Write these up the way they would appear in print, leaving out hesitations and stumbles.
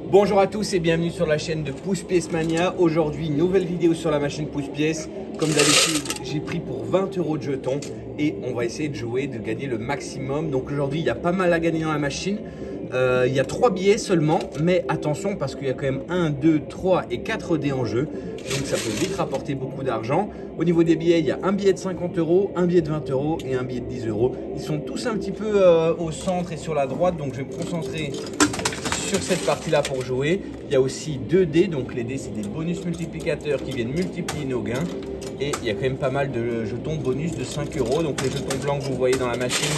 Bonjour à tous et bienvenue sur la chaîne de Pousse-Pièce Mania. Aujourd'hui, nouvelle vidéo sur la machine Pousse-Pièce. Comme d'habitude, j'ai pris pour 20 € de jetons et on va essayer de jouer, de gagner le maximum. Donc aujourd'hui, il y a pas mal à gagner dans la machine. Il y a 3 billets seulement, mais attention parce qu'il y a quand même 1, 2, 3 et 4 dés en jeu. Donc ça peut vite rapporter beaucoup d'argent. Au niveau des billets, il y a un billet de 50 €, un billet de 20 € et un billet de 10 €. Ils sont tous un petit peu au centre et sur la droite, donc je vais me concentrer sur cette partie là pour jouer. Il y a aussi 2 dés, donc les dés c'est des bonus multiplicateurs qui viennent multiplier nos gains. Et il y a quand même pas mal de jetons bonus de 5 €. Donc les jetons blancs que vous voyez dans la machine,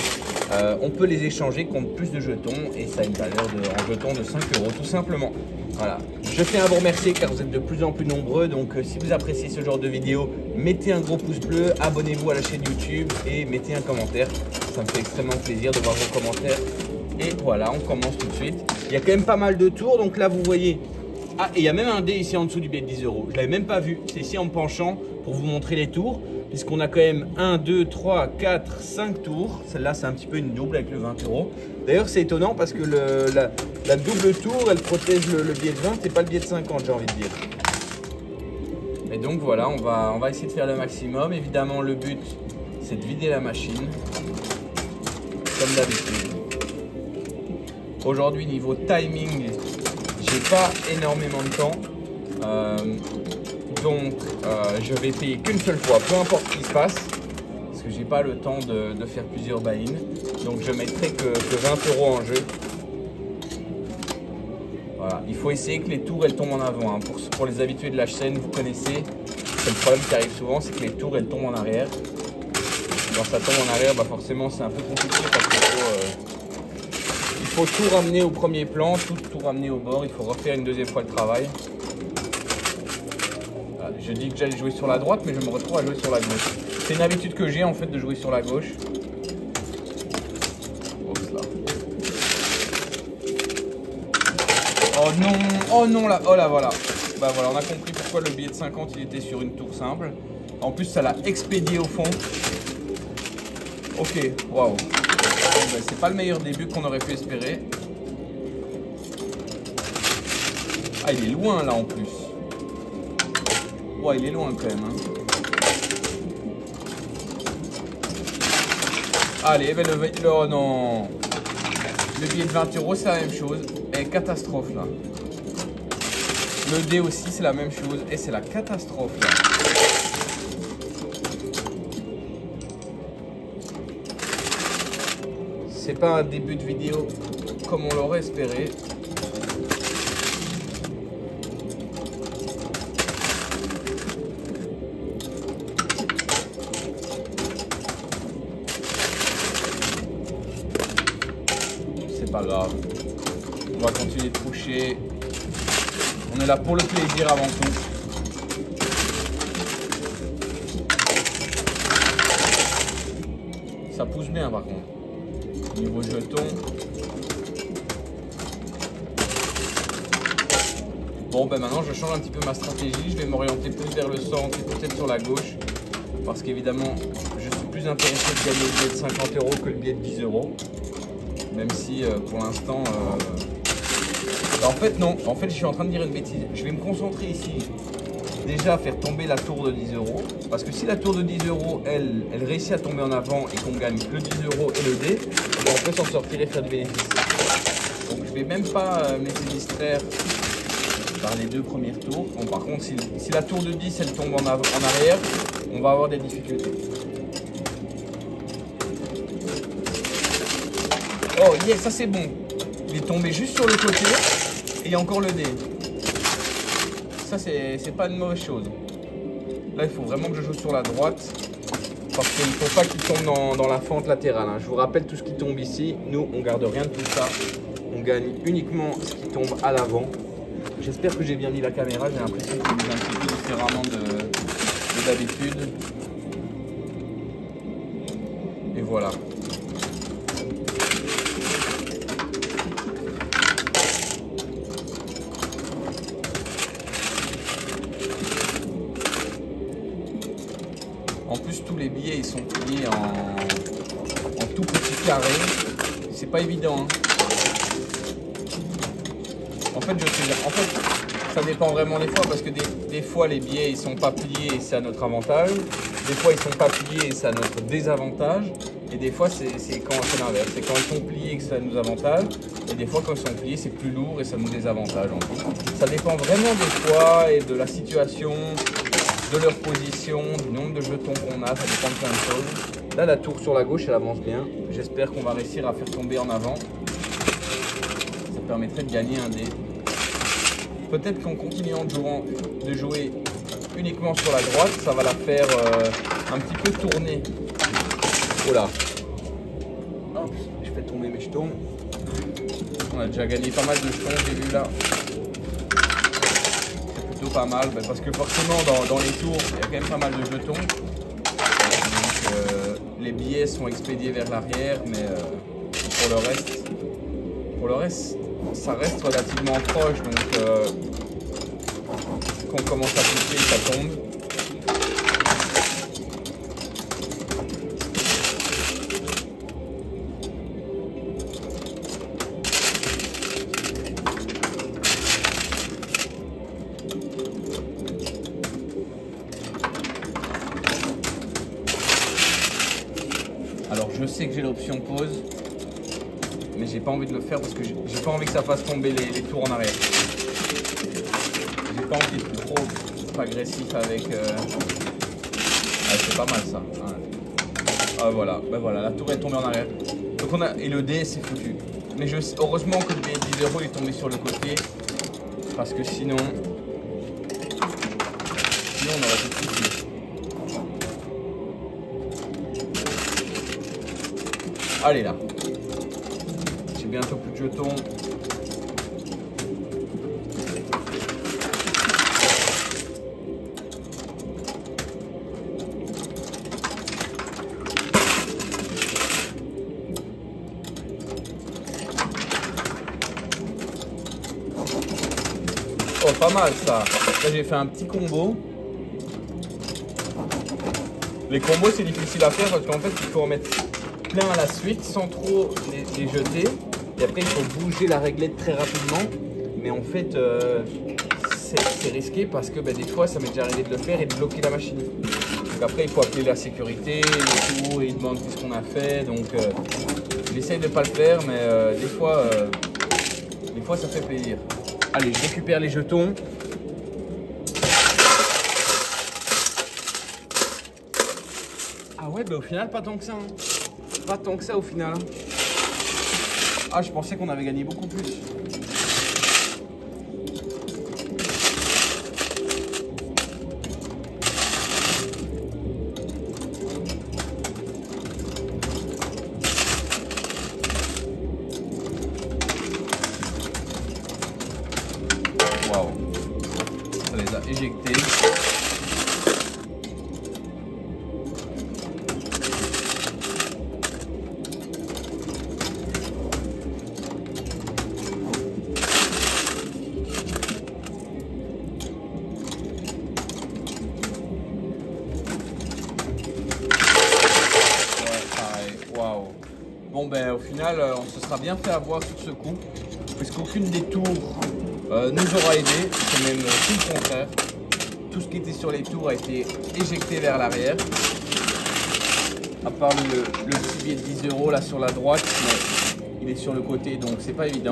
on peut les échanger contre plus de jetons et ça a une valeur en jetons de 5 € tout simplement. Voilà, je tiens à vous remercier car vous êtes de plus en plus nombreux. Donc si vous appréciez ce genre de vidéo, mettez un gros pouce bleu, abonnez-vous à la chaîne YouTube et mettez un commentaire. Ça me fait extrêmement plaisir de voir vos commentaires. Et voilà, on commence tout de suite. Il y a quand même pas mal de tours, donc là vous voyez. Ah, et il y a même un dé ici en dessous du billet de 10 €. Je ne l'avais même pas vu. C'est ici en me penchant pour vous montrer les tours. Puisqu'on a quand même 1, 2, 3, 4, 5 tours. Celle-là, c'est un petit peu une double avec le 20 €. D'ailleurs, c'est étonnant parce que la double tour, elle protège le billet de 20 et pas le billet de 50, j'ai envie de dire. Et donc voilà, on va essayer de faire le maximum. Évidemment, le but, c'est de vider la machine. Comme d'habitude. Aujourd'hui, niveau timing, j'ai pas énormément de temps. Donc, je vais payer qu'une seule fois, peu importe ce qui se passe. Parce que j'ai pas le temps de faire plusieurs buy-in. Donc, je mettrai que 20 € en jeu. Voilà, il faut essayer que les tours elles tombent en avant. Hein. Pour les habitués de la chaîne, vous connaissez. C'est le problème qui arrive souvent, c'est que les tours elles tombent en arrière. Quand ça tombe en arrière, bah forcément c'est un peu compliqué parce qu'il faut tout ramener au premier plan, tout ramener au bord. Il faut refaire une deuxième fois le travail. Voilà, je dis que j'allais jouer sur la droite, mais je me retrouve à jouer sur la gauche. C'est une habitude que j'ai en fait de jouer sur la gauche. Oh non, oh non là, oh là voilà. Bah voilà, on a compris pourquoi le billet de 50 il était sur une tour simple. En plus ça l'a expédié au fond. Ok, waouh. C'est pas le meilleur début qu'on aurait pu espérer. Ah, il est loin là en plus. Ouais, il est loin quand même. Hein. Allez, ben oh non. Le billet de 20 € c'est la même chose. Et catastrophe là. Le dé aussi c'est la même chose. Et c'est la catastrophe là. C'est pas un début de vidéo comme on l'aurait espéré. C'est pas grave. On va continuer de toucher. On est là pour le plaisir avant tout. Ça pousse bien par contre. Niveau jeton. Bon ben maintenant je change un petit peu ma stratégie. Je vais m'orienter plus vers le centre et peut-être sur la gauche. Parce qu'évidemment je suis plus intéressé de gagner le billet de 50 € que le billet de 10 €. Même si pour l'instant... En fait non, en fait je suis en train de dire une bêtise. Je vais me concentrer ici. Déjà faire tomber la tour de 10 €. Parce que si la tour de 10 €, elle réussit à tomber en avant et qu'on gagne le 10 € et le dé, on peut s'en sortir et faire du bénéfice. Donc je vais même pas me laisser distraire par les 2 premières tours. Bon, par contre, si la tour de 10 elle tombe en arrière, on va avoir des difficultés. Oh yes, ça c'est bon. Il est tombé juste sur le côté et il y a encore le dé. Ça c'est pas une mauvaise chose. Là il faut vraiment que je joue sur la droite parce qu'il ne faut pas qu'il tombe dans la fente latérale. Hein. Je vous rappelle tout ce qui tombe ici. Nous on garde rien de tout ça. On gagne uniquement ce qui tombe à l'avant. J'espère que j'ai bien mis la caméra. J'ai l'impression que c'est un petit peu différemment de d'habitude. Et voilà. En plus, tous les billets ils sont pliés en tout petit carré. C'est pas évident. Hein. fait, je sais bien. En fait, ça dépend vraiment des fois parce que des fois, les billets, ils sont pas pliés et c'est à notre avantage. Des fois, ils sont pas pliés et c'est à notre désavantage. Et des fois, c'est quand c'est l'inverse. C'est quand ils sont pliés que ça nous avantage. Et des fois, quand ils sont pliés, c'est plus lourd et ça nous désavantage. En fait. Ça dépend vraiment des fois et de la situation, de leur position, du nombre de jetons qu'on a. Ça dépend de plein de choses. Là, la tour sur la gauche, elle avance bien. J'espère qu'on va réussir à faire tomber en avant. Ça permettrait de gagner un dé. Peut-être qu'en continuant de jouer uniquement sur la droite, ça va la faire un petit peu tourner. Oh là. Hop, je fais tomber mes jetons. On a déjà gagné pas mal de jetons, j'ai vu là. C'est plutôt pas mal, parce que forcément dans les tours, il y a quand même pas mal de jetons. Donc les billets sont expédiés vers l'arrière, mais pour le reste, ça reste relativement proche. Donc quand on commence à pousser, ça tombe. Alors je sais que j'ai l'option pause, mais j'ai pas envie de le faire parce que j'ai pas envie que ça fasse tomber les tours en arrière. J'ai pas envie d'être trop agressif avec. Ah, c'est pas mal ça. Ouais. Ah voilà, ben voilà, la tour est tombée en arrière. Donc on a et le dé c'est foutu. Mais heureusement que le dé 10 € est tombé sur le côté parce que sinon on aurait été foutu. Allez là. J'ai bientôt plus de jetons. Oh, pas mal ça. Là j'ai fait un petit combo. Les combos c'est difficile à faire parce qu'en fait il faut en mettre plein à la suite sans trop les jeter. Et après il faut bouger la réglette très rapidement. Mais en fait c'est risqué parce que des fois ça m'est déjà arrivé de le faire et de bloquer la machine. Donc après il faut appeler la sécurité et tout, et ils demandent qu'est-ce qu'on a fait. Donc j'essaye de ne pas le faire, mais des fois ça fait plaisir. Allez, je récupère les jetons. Ah ouais, au final, pas tant que ça. Hein. Pas tant que ça au final. Ah, je pensais qu'on avait gagné beaucoup plus. Waouh. Ça les a éjectés. Bon au final on se sera bien fait avoir sur ce coup parce qu'aucune des tours nous aura aidé, c'est même tout le contraire. Tout ce qui était sur les tours a été éjecté vers l'arrière. À part le petit billet de 10 € là sur la droite, mais il est sur le côté donc c'est pas évident.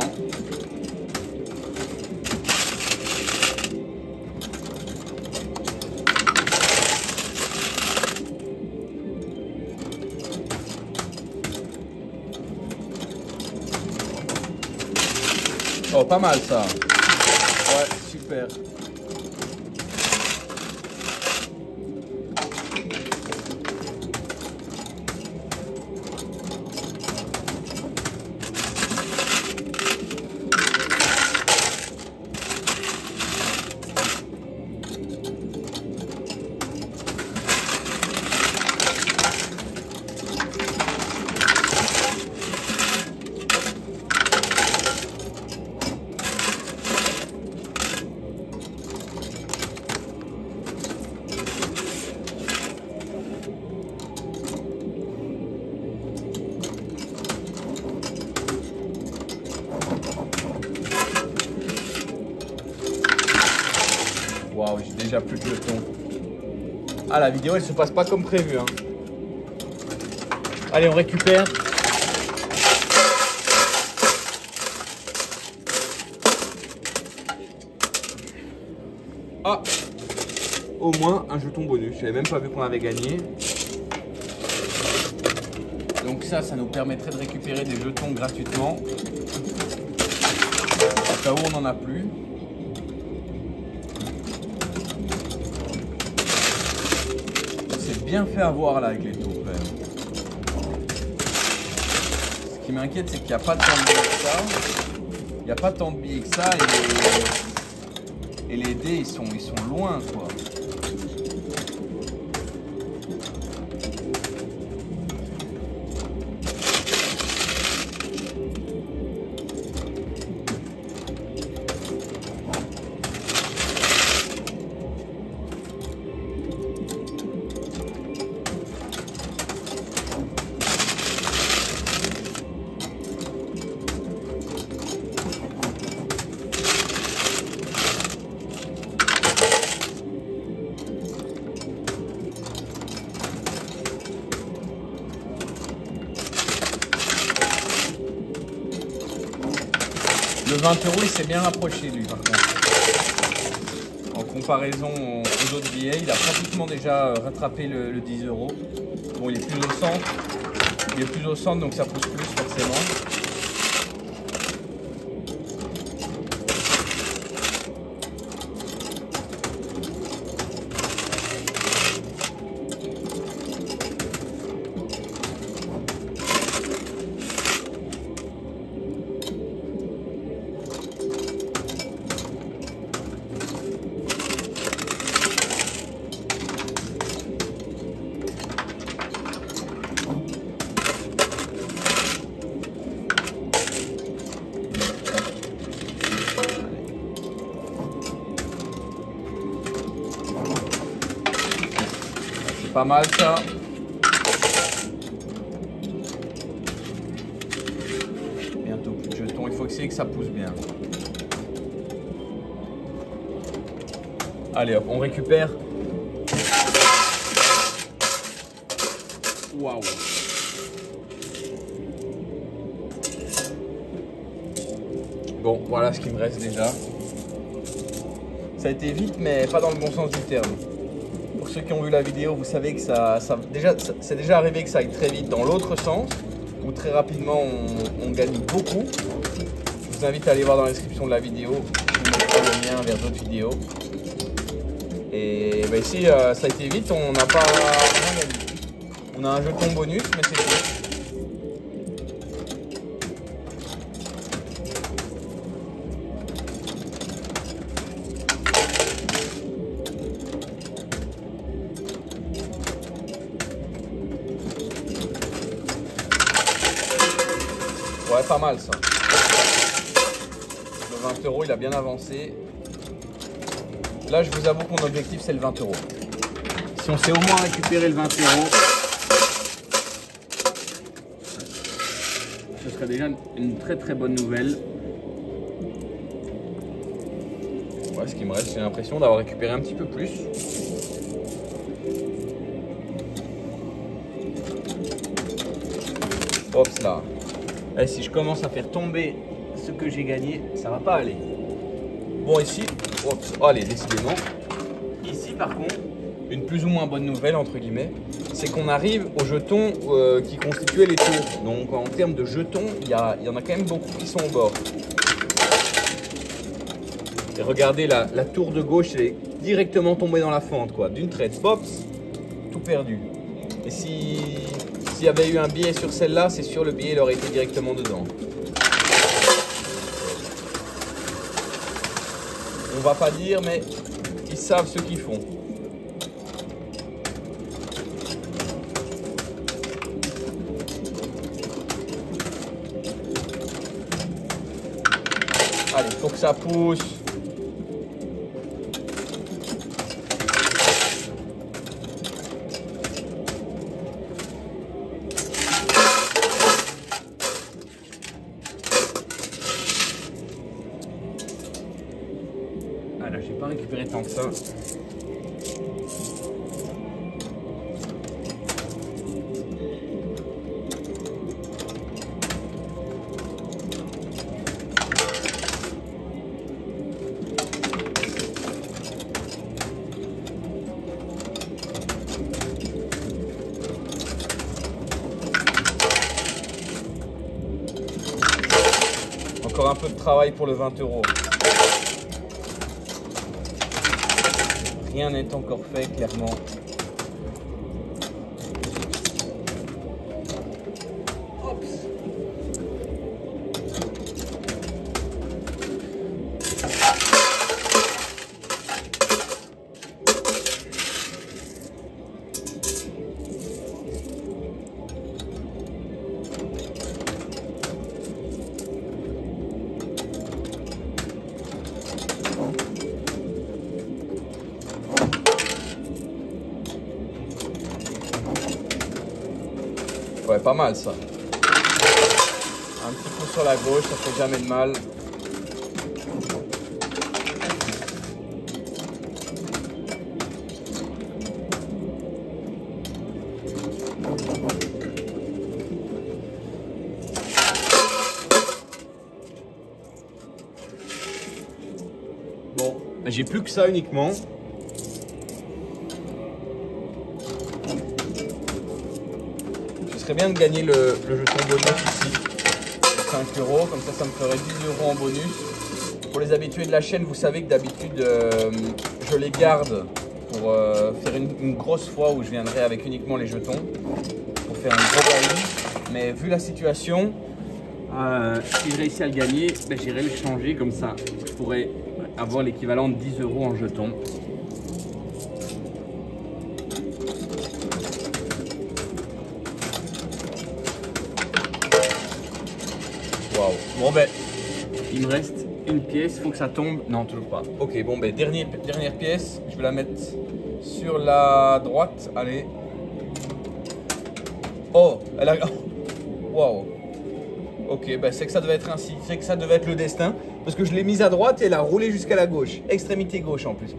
Oh, pas mal ça. Ouais, super. Waouh, j'ai déjà plus de jetons. Ah, la vidéo elle se passe pas comme prévu, hein. Allez, on récupère. Ah, au moins un jeton bonus. Je n'avais même pas vu qu'on avait gagné. Donc ça nous permettrait de récupérer des jetons gratuitement. Au cas où on n'en a plus. On s'est bien fait avoir là avec les tours quand même. Ce qui m'inquiète, c'est qu'il n'y a pas tant de billets que ça. Il n'y a pas tant de billets que ça et les dés ils sont loin quoi. Le 20 € il s'est bien rapproché lui par contre. En comparaison aux autres billets, il a pratiquement déjà rattrapé le 10 €. Bon, il est plus au centre. Il est plus au centre donc ça pousse plus forcément. Pas mal ça. Bientôt plus de jetons, il faut essayer que ça pousse bien. Allez hop, on récupère. Waouh. Bon, voilà ce qui me reste déjà. Ça a été vite, mais pas dans le bon sens du terme. Pour ceux qui ont vu la vidéo, vous savez que c'est déjà arrivé que ça aille très vite dans l'autre sens, où très rapidement on gagne beaucoup. Je vous invite à aller voir dans la description de la vidéo, je vous mettrai le lien vers d'autres vidéos. Et bah ici, ça a été vite, on n'a pas rien gagné. On a un jeton bonus, mais c'est tout. Ouais, pas mal ça. Le 20 € il a bien avancé. Là, je vous avoue que mon objectif c'est le 20 €. Si on sait au moins récupérer le 20 €, ce serait déjà une très très bonne nouvelle. Ouais, ce qui me reste, j'ai l'impression d'avoir récupéré un petit peu plus. Hop là. Et si je commence à faire tomber ce que j'ai gagné, ça va pas aller. Bon ici, oups, allez décidément. Ici par contre, une plus ou moins bonne nouvelle entre guillemets, c'est qu'on arrive aux jetons qui constituaient les tours. Donc en termes de jetons, il y en a quand même beaucoup qui sont au bord. Et regardez la tour de gauche, elle est directement tombée dans la fente quoi, d'une traite, pops, tout perdu. Et s'il y avait eu un billet sur celle-là, c'est sûr le billet il aurait été directement dedans. On va pas dire, mais ils savent ce qu'ils font. Allez, faut que ça pousse. Voilà, j'ai pas récupéré tant que ça. Encore un peu de travail pour le 20 €. Rien n'est encore fait, clairement. Ouais, pas mal ça. Un petit coup sur la gauche, ça fait jamais de mal. Bon, j'ai plus que ça uniquement. Ce serait bien de gagner le jeton bonus ici. 5 €, comme ça me ferait 10 € en bonus. Pour les habitués de la chaîne, vous savez que d'habitude je les garde pour faire une grosse fois où je viendrai avec uniquement les jetons pour faire un gros buy-in. Mais vu la situation, si je réussis à le gagner, ben, j'irai le changer comme ça. Je pourrais avoir l'équivalent de 10 € en jetons. Waouh. Bon ben, il me reste une pièce, il faut que ça tombe. Non, toujours pas. Ok, bon ben, dernière pièce, je vais la mettre sur la droite. Allez. Oh, elle a... Waouh. Ok, ben c'est que ça devait être ainsi, c'est que ça devait être le destin. Parce que je l'ai mise à droite et elle a roulé jusqu'à la gauche. Extrémité gauche en plus.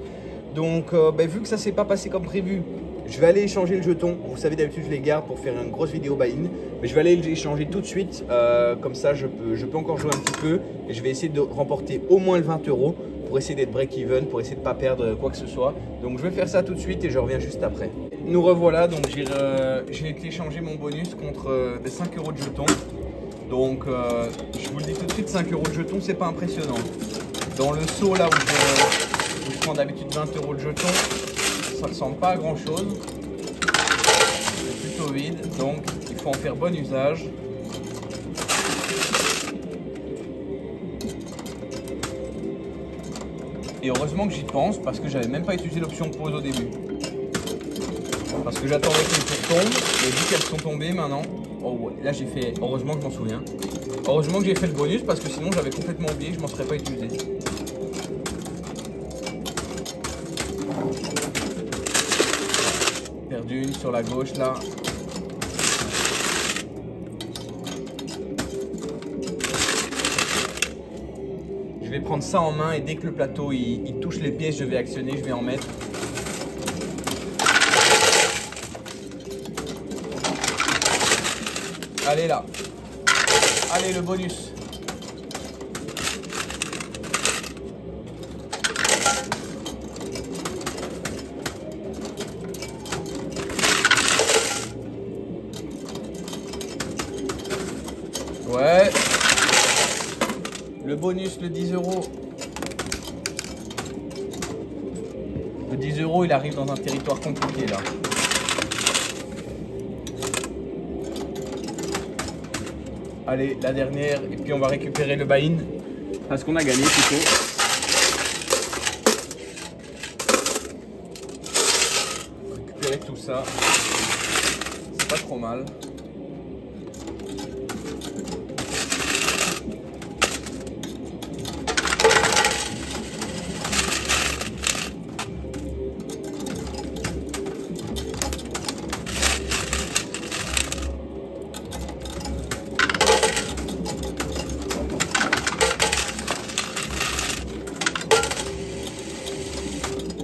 Donc, ben, vu que ça s'est pas passé comme prévu, je vais aller échanger le jeton. Vous savez, d'habitude, je les garde pour faire une grosse vidéo buy-in. Mais je vais aller l'échanger tout de suite. Comme ça, je peux encore jouer un petit peu. Et je vais essayer de remporter au moins le 20 € pour essayer d'être break-even, pour essayer de ne pas perdre quoi que ce soit. Donc, je vais faire ça tout de suite et je reviens juste après. Nous revoilà. Donc, j'ai échangé mon bonus contre des 5 € de jetons. Donc, je vous le dis tout de suite, 5 € de jetons, c'est pas impressionnant. Dans le seau là où je prends d'habitude 20 € de jetons, ça ne ressemble pas à grand chose. C'est plutôt vide, donc il faut en faire bon usage. Et heureusement que j'y pense parce que j'avais même pas utilisé l'option pause au début. Parce que j'attendais qu'elles tombent, et vu qu'elles sont tombées maintenant, oh ouais, là j'ai fait, heureusement que je m'en souviens. Heureusement que j'ai fait le bonus parce que sinon j'avais complètement oublié, je m'en serais pas utilisé. Perdu une sur la gauche là. Je vais prendre ça en main et dès que le plateau il touche les pièces, je vais actionner, je vais en mettre. Allez là. Allez le bonus. Ouais. Le bonus, le 10 €. Le 10 €, il arrive dans un territoire compliqué là. Allez, la dernière, et puis on va récupérer le buy-in. Parce qu'on a gagné plutôt. Récupérer tout ça. C'est pas trop mal.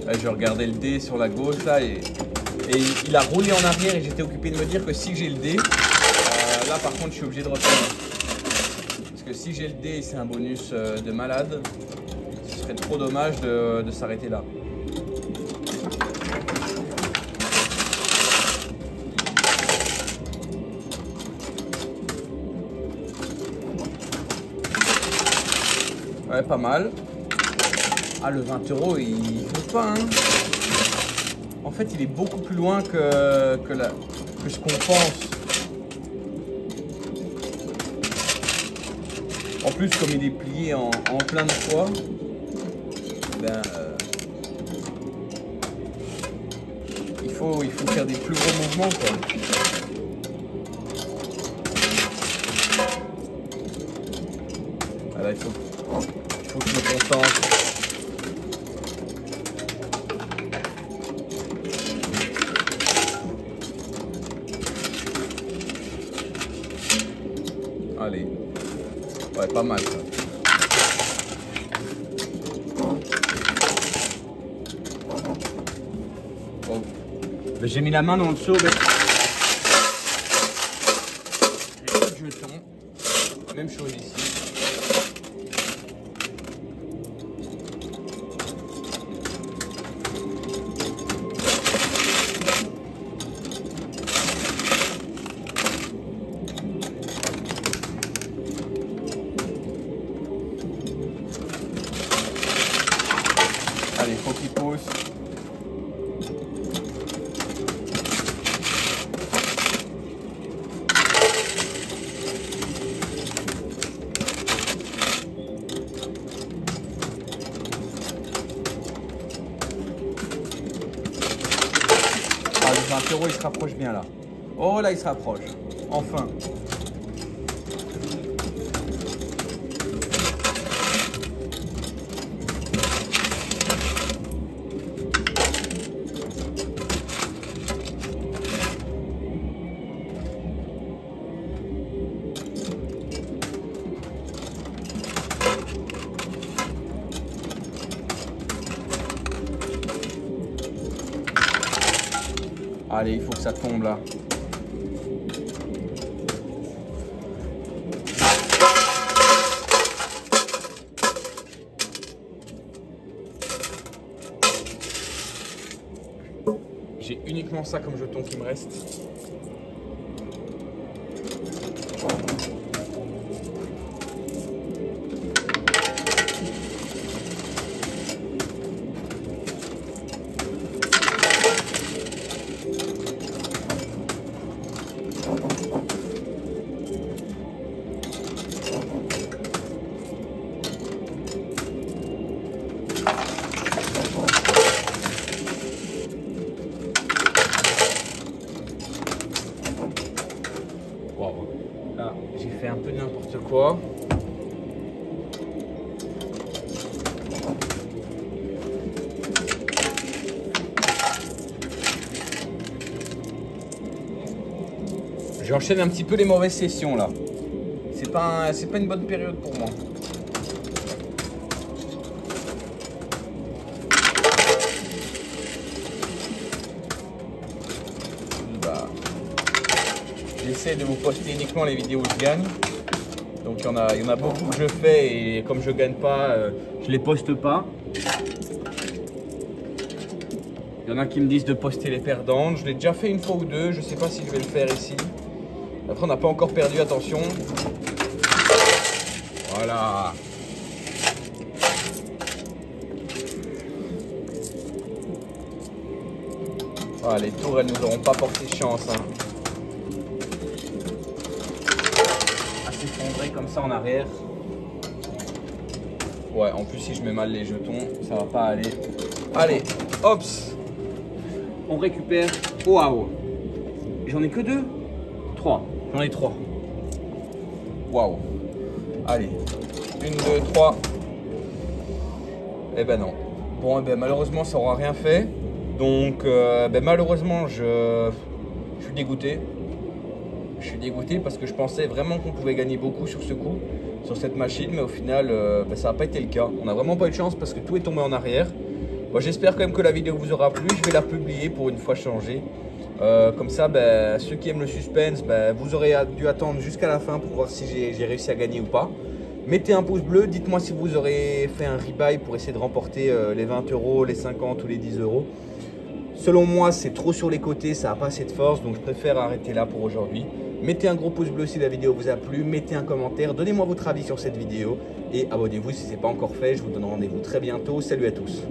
Là, je regardais le dé sur la gauche là et il a roulé en arrière et j'étais occupé de me dire que si j'ai le dé, là par contre je suis obligé de refaire. Parce que si j'ai le dé, c'est un bonus de malade. Ce serait trop dommage de s'arrêter là. Ouais, pas mal. Ah, le 20 €, il ne faut pas, hein. En fait, il est beaucoup plus loin que ce qu'on pense. En plus, comme il est plié en plein de fois, ben, il faut faire des plus gros mouvements, quoi. Voilà, il faut que je me concentre. Allez, ouais, pas mal ça. Bon. J'ai mis la main dans le seau. J'ai pas de jetons. Même chose ici. Allez, faut qu'il pousse. Ah, le 20 €, il se rapproche bien là. Oh là, il se rapproche. Enfin. Allez, il faut que ça tombe là. J'ai uniquement ça comme jeton qui me reste. Wow. Là, j'ai fait un peu n'importe quoi. J'enchaîne un petit peu les mauvaises sessions là. C'est pas une bonne période pour moi. Bah, j'essaie de vous poster uniquement les vidéos où je gagne. Donc il y en a beaucoup que je fais et comme je gagne pas, je les poste pas. Il y en a qui me disent de poster les perdantes. Je l'ai déjà fait une fois ou deux. Je sais pas si je vais le faire ici. Après, on n'a pas encore perdu. Attention. Voilà. Ah, les tours, elles nous auront pas porté chance. Hein. À s'effondrer comme ça en arrière. Ouais, en plus, si je mets mal les jetons, ça va pas aller. Allez, hops. On récupère. Waouh. J'en ai que 2. 3. J'en ai 3. Waouh. Allez. 1, 2, 3. Eh ben non. Bon, eh ben, malheureusement, ça aura rien fait. Donc, malheureusement, je suis dégoûté. Je suis dégoûté parce que je pensais vraiment qu'on pouvait gagner beaucoup sur ce coup, sur cette machine. Mais au final, ça n'a pas été le cas. On n'a vraiment pas eu de chance parce que tout est tombé en arrière. Bon, j'espère quand même que la vidéo vous aura plu. Je vais la publier pour une fois changer. Comme ça, ceux qui aiment le suspense, vous aurez dû attendre jusqu'à la fin pour voir si j'ai réussi à gagner ou pas. Mettez un pouce bleu, dites-moi si vous aurez fait un rebuy pour essayer de remporter les 20 €, les 50 ou les 10 €. Selon moi, c'est trop sur les côtés, ça n'a pas assez de force, donc je préfère arrêter là pour aujourd'hui. Mettez un gros pouce bleu si la vidéo vous a plu, mettez un commentaire, donnez-moi votre avis sur cette vidéo et abonnez-vous si ce n'est pas encore fait. Je vous donne rendez-vous très bientôt. Salut à tous.